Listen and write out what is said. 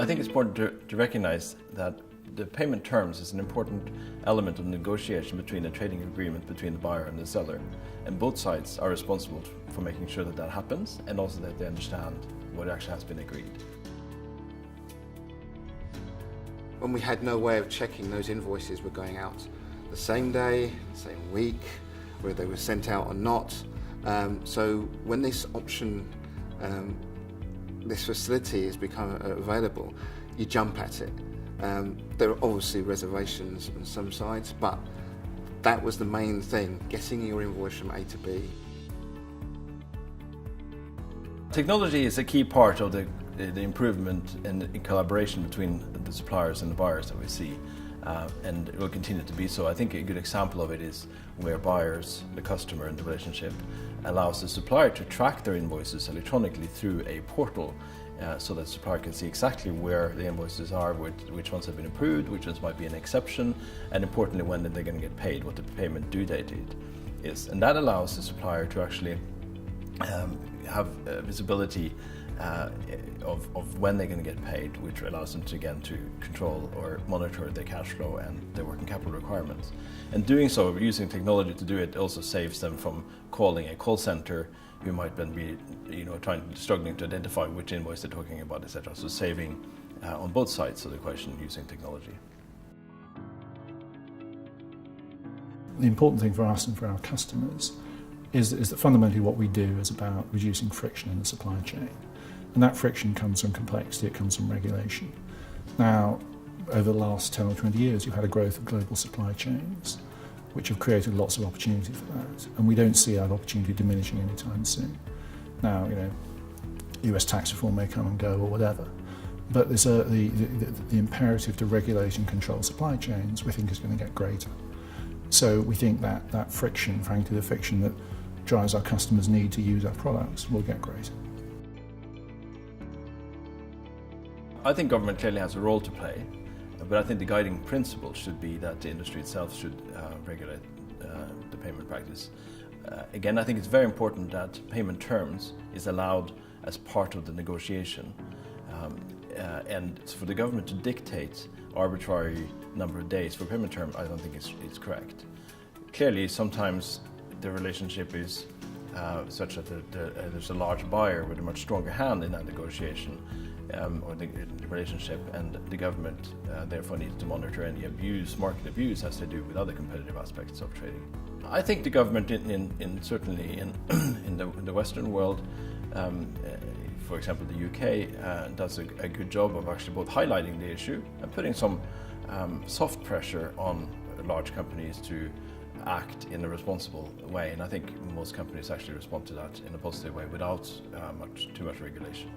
I think it's important to recognize that the payment terms is an important element of negotiation between a trading agreement between the buyer and the seller. And both sides are responsible for making sure that that happens, and also that they understand what actually has been agreed. When we had no way of checking those invoices were going out the same day, same week, whether they were sent out or not. So when this option, this facility has become available, you jump at it. There are obviously reservations on some sides, but that was the main thing, getting your invoice from A to B. Technology is a key part of the improvement in collaboration between the suppliers and the buyers that we see, and it will continue to be so. I think a good example of it is where buyers, the customer in the relationship, allows the supplier to track their invoices electronically through a portal, so that the supplier can see exactly where the invoices are, which ones have been approved, which ones might be an exception, and importantly when they're going to get paid, what the payment due date is. And that allows the supplier to actually have visibility of when they're going to get paid, which allows them to control or monitor their cash flow and their working capital requirements. And doing so, using technology to do it, also saves them from calling a call center who might then be, struggling to identify which invoice they're talking about, etc. So saving on both sides of the equation using technology. The important thing for us and for our customers is that fundamentally what we do is about reducing friction in the supply chain. And that friction comes from complexity, it comes from regulation. Now, over the last 10 or 20 years, you've had a growth of global supply chains, which have created lots of opportunity for that. And we don't see that opportunity diminishing anytime soon. Now, US tax reform may come and go or whatever, but there's the imperative to regulate and control supply chains, we think, is going to get greater. So we think that friction, frankly, the friction that drives our customers' need to use our products, will get greater. I think government clearly has a role to play, but I think the guiding principle should be that the industry itself should regulate the payment practice. Again, I think it's very important that payment terms is allowed as part of the negotiation, and for the government to dictate arbitrary number of days for payment term, I don't think it's correct. Clearly, sometimes the relationship is such that there's a large buyer with a much stronger hand in that negotiation, or the relationship, and the government therefore needs to monitor any market abuse, as they do with other competitive aspects of trading. I think the government, certainly in the Western world, for example the UK, does a good job of actually both highlighting the issue and putting some soft pressure on large companies to act in a responsible way, and I think most companies actually respond to that in a positive way without too much regulation.